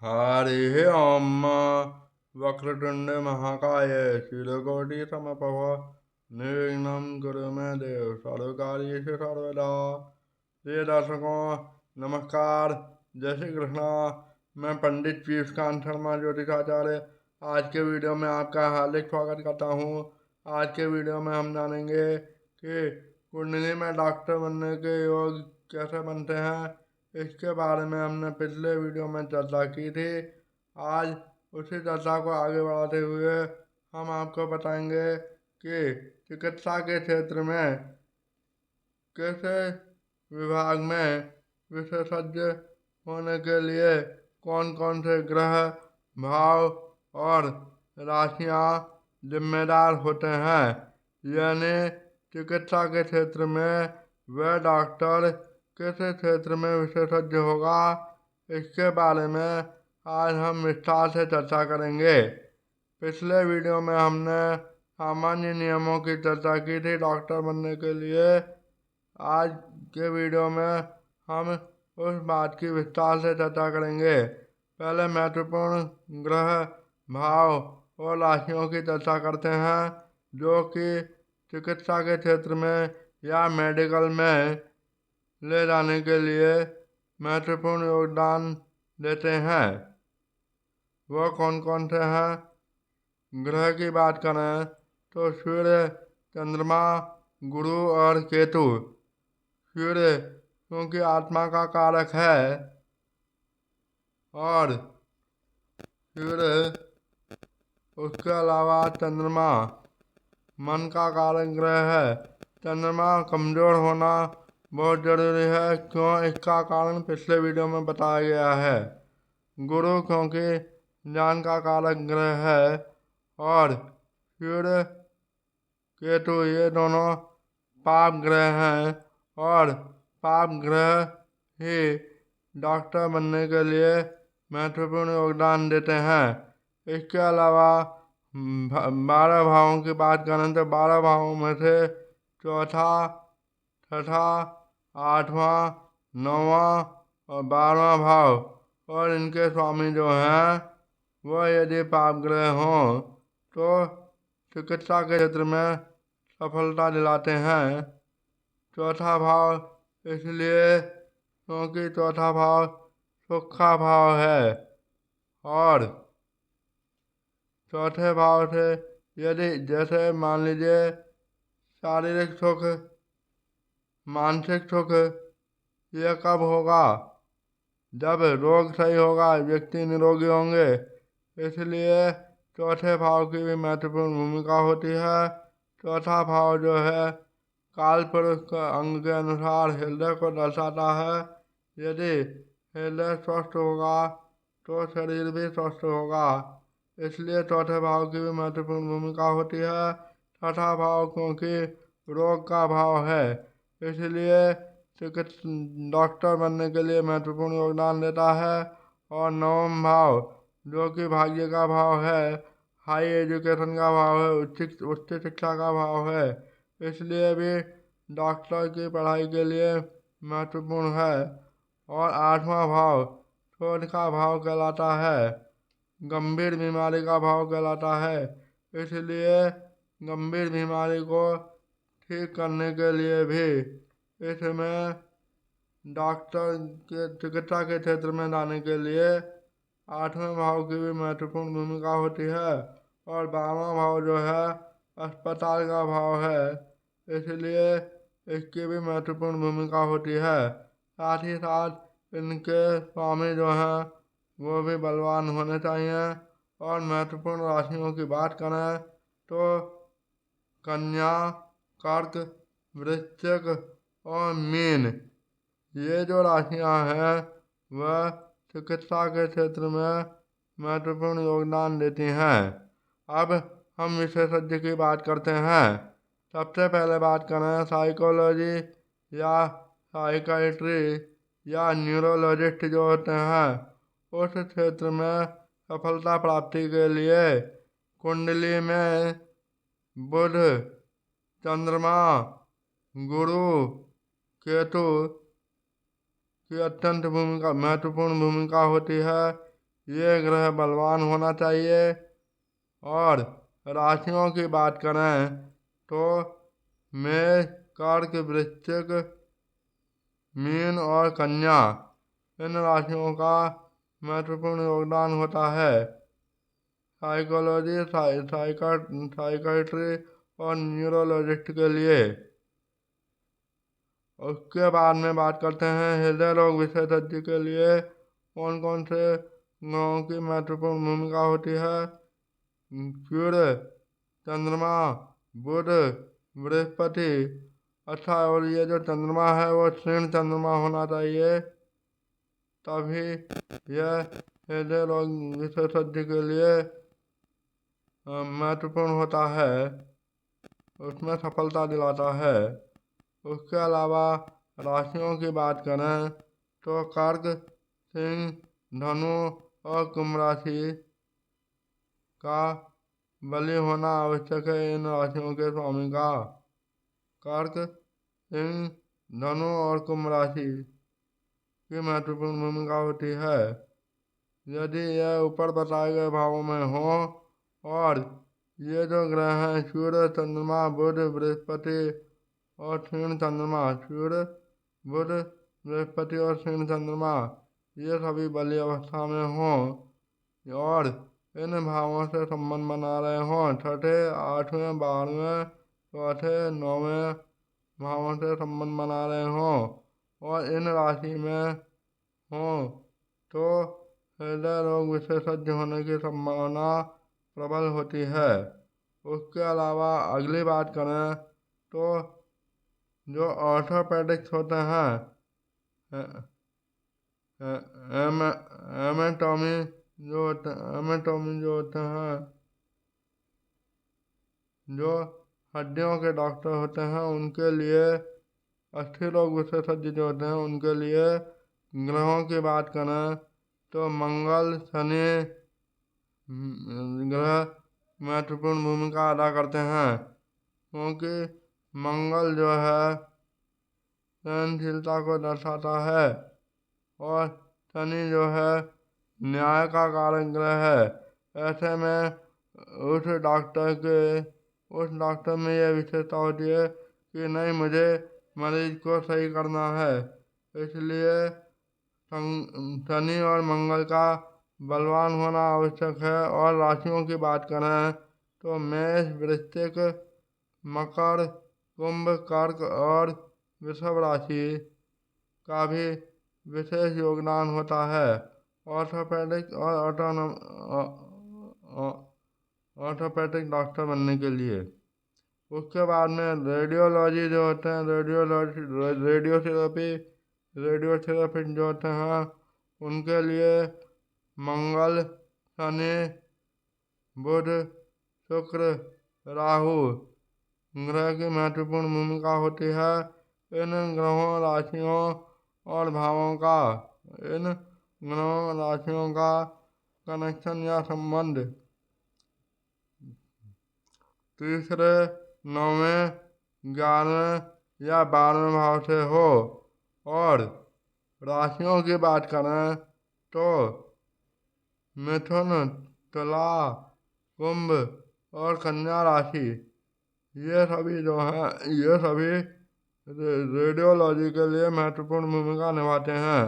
हरिः ओम् वक्रतुण्ड महाकाय सूर्यकोटि समप्रभ निर्विघ्नं कुरु मे देव सर्वकार्येषु सर्वदा। प्रिय दर्शकों नमस्कार, जय श्री कृष्णा। मैं पंडित पीयूषकांत शर्मा ज्योतिषाचार्य आज के वीडियो में आपका हार्दिक स्वागत करता हूँ। आज के वीडियो में हम जानेंगे कि कुंडली में डॉक्टर बनने के योग कैसे बनते हैं। इसके बारे में हमने पिछले वीडियो में चर्चा की थी। आज उसी चर्चा को आगे बढ़ाते हुए हम आपको बताएंगे कि चिकित्सा के क्षेत्र में कैसे विभाग में विशेषज्ञ होने के लिए कौन कौन से ग्रह, भाव और राशियाँ जिम्मेदार होते हैं, यानी चिकित्सा के क्षेत्र में वह डॉक्टर किस क्षेत्र में विशेषज्ञ होगा। इसके बारे में आज हम विस्तार से चर्चा करेंगे। पिछले वीडियो में हमने सामान्य नियमों की चर्चा की थी डॉक्टर बनने के लिए। आज के वीडियो में हम उस बात की विस्तार से चर्चा करेंगे। पहले महत्वपूर्ण ग्रह, भाव और राशियों की चर्चा करते हैं जो कि चिकित्सा के क्षेत्र में या मेडिकल में ले जाने के लिए महत्वपूर्ण योगदान देते हैं। वह कौन कौन से हैं? ग्रह की बात करें तो सूर्य, चंद्रमा, गुरु और केतु। सूर्य क्योंकि आत्मा का कारक है और सूर्य, उसके अलावा चंद्रमा मन का कारक ग्रह है। चंद्रमा कमजोर होना बहुत जरूरी है, क्यों इसका कारण पिछले वीडियो में बताया गया है। गुरु क्योंकि ज्ञान का कारक ग्रह है और सूर्य, केतु ये दोनों पाप ग्रह हैं और पाप ग्रह ही डॉक्टर बनने के लिए महत्वपूर्ण योगदान देते हैं। इसके अलावा 12 भावों की बात करें तो 12 भावों में से चौथा, छठा, आठवां, नौवां और 12वां भाव और इनके स्वामी जो हैं वह यदि पाप ग्रह हों तो चिकित्सा के क्षेत्र में सफलता दिलाते हैं। चौथा भाव इसलिए क्योंकि चौथा भाव सुख का भाव है और चौथे भाव से यदि जैसे मान लीजिए शारीरिक सुख, मानसिक सुख, यह कब होगा? जब रोग सही होगा, व्यक्ति निरोगी होंगे। इसलिए चौथे भाव की भी महत्वपूर्ण भूमिका होती है। चौथा भाव जो है काल पुरुष के अंग के अनुसार हृदय को दर्शाता है। यदि हृदय स्वस्थ होगा तो शरीर भी स्वस्थ होगा। इसलिए चौथे भाव की भी महत्वपूर्ण भूमिका होती है। छठा भाव क्योंकि रोग का भाव है, इसलिए डॉक्टर बनने के लिए महत्वपूर्ण योगदान देता है। और नवम भाव जो कि भाग्य का भाव है, हाई एजुकेशन का भाव है, उच्च शिक्षा का भाव है, इसलिए भी डॉक्टर की पढ़ाई के लिए महत्वपूर्ण है। और आठवां भाव शोध का भाव कहलाता है, गंभीर बीमारी का भाव कहलाता है। इसलिए गंभीर बीमारी को ठीक करने के लिए भी इसमें डॉक्टर के चिकित्सा के क्षेत्र में जाने के लिए 8वें भाव की भी महत्वपूर्ण भूमिका होती है। और 12वां भाव जो है अस्पताल का भाव है, इसलिए इसकी भी महत्वपूर्ण भूमिका होती है। साथ ही साथ इनके स्वामी जो हैं वो भी बलवान होने चाहिए। और महत्वपूर्ण राशियों की बात करें तो कन्या, कर्क, वृश्चिक और मीन, ये जो राशियां हैं वह चिकित्सा के क्षेत्र में महत्वपूर्ण योगदान देती हैं। अब हम विशेषज्ञ की बात करते हैं। सबसे पहले बात करें साइकोलॉजी या साइकाइट्री या न्यूरोलॉजिस्ट जो होते हैं, उस क्षेत्र में सफलता प्राप्ति के लिए कुंडली में बुध, चंद्रमा, गुरु, केतु की अत्यंत महत्वपूर्ण भूमिका होती है। ये ग्रह बलवान होना चाहिए। और राशियों की बात करें तो मेष, कर्क, वृश्चिक, मीन और कन्या, इन राशियों का महत्वपूर्ण योगदान होता है साइकोलॉजी, साइकाट्री और न्यूरोलॉजिस्ट के लिए। उसके बाद में बात करते हैं हृदय रोग विशेषज्ञ के लिए कौन कौन से ग्रहों की महत्वपूर्ण भूमिका होती है। सूर्य, चंद्रमा, बुध, बृहस्पति। अच्छा, और ये जो चंद्रमा है वो क्षीण चंद्रमा होना चाहिए, तभी यह हृदय रोग विशेषज्ञ के लिए महत्वपूर्ण होता है, उसमें सफलता दिलाता है। उसके अलावा राशियों की बात करें तो कर्क, सिंह, धनु और कुंभ राशि का बलि होना आवश्यक है। इन राशियों के स्वामी का कर्क, सिंह, धनु और कुंभ राशि की महत्वपूर्ण भूमिका होती है। यदि यह ऊपर बताए गए भावों में हो और ये जो ग्रह हैं सूर्य, चंद्रमा, बुध, बृहस्पति और क्षीण चंद्रमा, सूर्य, बुध, बृहस्पति और क्षीण चंद्रमा, ये सभी बलि अवस्था में हों और इन भावों से संबंध बना रहे हों, छठे, आठवें, 12वें, चौथे, 9वें भावों से संबंध बना रहे हों और इन राशि में हों तो हृदय रोग विशेषज्ञ होने की संभावना प्रबल होती है। उसके अलावा अगली बात करें तो जो ऑर्थोपेडिक्स होते हैं, एमेटोमी जो होते हैं, जो हड्डियों के डॉक्टर होते हैं उनके लिए, अस्थि रोग विशेषज्ञ जो होते हैं उनके लिए ग्रहों की बात करें तो मंगल, शनि ग्रह महत्वपूर्ण भूमिका अदा करते हैं, क्योंकि मंगल जो है सहनशीलता को दर्शाता है और शनि जो है न्याय का कारक ग्रह है। ऐसे में उस डॉक्टर में यह विशेषता होती है कि नहीं, मुझे मरीज को सही करना है, इसलिए शनि और मंगल का बलवान होना आवश्यक है। और राशियों की बात करें तो मेष, वृश्चिक, मकर, कुंभ, कर्क और वृषभ राशि का भी विशेष योगदान होता है ऑर्थोपेडिक और ऑर्थोपेडिक डॉक्टर बनने के लिए। उसके बाद में रेडियोलॉजी जो होते हैं, रेडियोथेरेपी जो होते हैं उनके लिए मंगल, शनि, बुध, शुक्र, राहु ग्रह की महत्वपूर्ण भूमिका होती है। इन ग्रहों, राशियों और भावों का, इन ग्रहों राशियों का कनेक्शन या संबंध तीसरे, 9वें, 11वें या 12वें भाव से हो। और राशियों की बात करें तो मिथुन, तुला, कुंभ और कन्या राशि, ये सभी जो हैं ये सभी रेडियोलॉजी के लिए महत्वपूर्ण भूमिका निभाते हैं।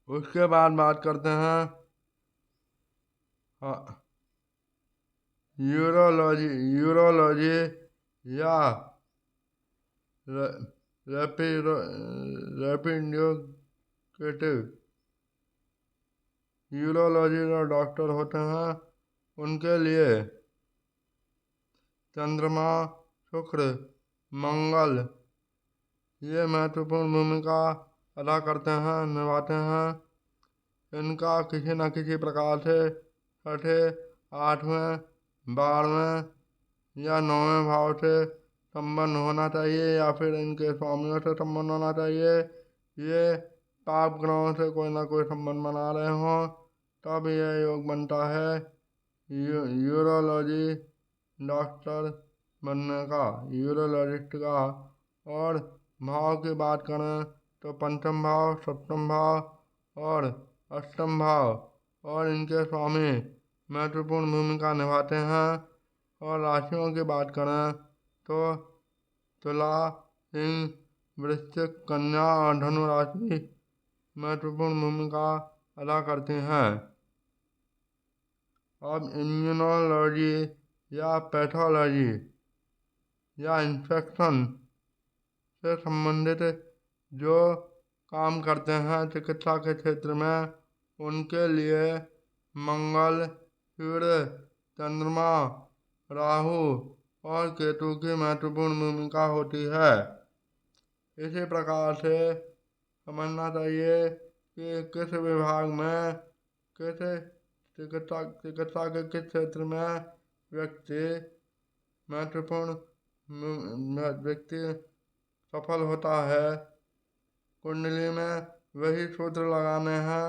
उसके बाद बात करते हैं यूरोलॉजी या रेपिडोकेटिव। यूरोलॉजी जो डॉक्टर होते हैं उनके लिए चंद्रमा, शुक्र, मंगल ये महत्वपूर्ण भूमिका अदा करते हैं, निभाते हैं। इनका किसी न किसी प्रकार से छठे, 8वें, 12वें या 9वें भाव से संबंध होना चाहिए या फिर इनके स्वामियों से संबंध होना चाहिए। ये पाप ग्रहों से कोई ना कोई संबंध बना रहे हों तब यह योग बनता है यूरोलॉजी डॉक्टर बनने का, यूरोलॉजिस्ट का। और भाव की बात करें तो पंचम भाव, सप्तम भाव और अष्टम भाव और इनके स्वामी महत्वपूर्ण भूमिका निभाते हैं। और राशियों की बात करें तो तुला, सिंह, वृश्चिक, कन्या और धनु राशि महत्वपूर्ण भूमिका अदा करती हैं। अब इम्यूनोलॉजी या पैथोलॉजी या इन्फेक्शन से संबंधित जो काम करते हैं चिकित्सा के क्षेत्र में, उनके लिए मंगल, सूर्य, चंद्रमा, राहु और केतु की महत्वपूर्ण भूमिका होती है। इसी प्रकार से समझना चाहिए कि किस विभाग में किस चिकित्सा के किस क्षेत्र में व्यक्ति महत्वपूर्ण व्यक्ति सफल होता है। कुंडली में वही सूत्र लगाने हैं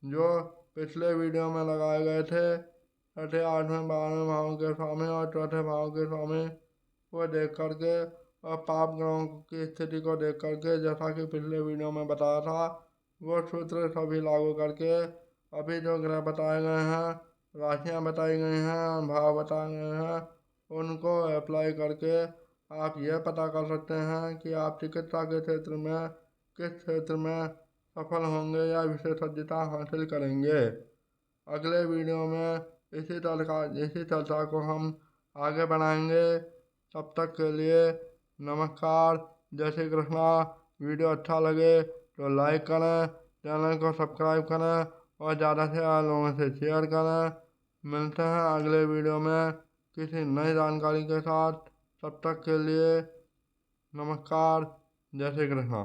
जो पिछले वीडियो में लगाए गए थे। छठे, आठवें, 12वें भाव के स्वामी और चौथे भाव के स्वामी को देख करके और पाप ग्रहों की स्थिति को देख करके, जैसा कि पिछले वीडियो में बताया था, वो सूत्र सभी लागू करके अभी जो ग्रह बताए गए हैं, राशियाँ बताई गई हैं, भाव बताए गए हैं, उनको अप्लाई करके आप यह पता कर सकते हैं कि आप चिकित्सा के क्षेत्र में किस क्षेत्र में सफल होंगे या विशेषज्ञता हासिल करेंगे। अगले वीडियो में इसी चर्चा को हम आगे बढ़ाएंगे। तब तक के लिए नमस्कार, जय श्री कृष्णा। वीडियो अच्छा लगे तो लाइक करें, चैनल को सब्सक्राइब करें और ज़्यादा से ज़्यादा लोगों से शेयर करें। मिलते हैं अगले वीडियो में किसी नई जानकारी के साथ। तब तक के लिए नमस्कार, जय श्री कृष्णा।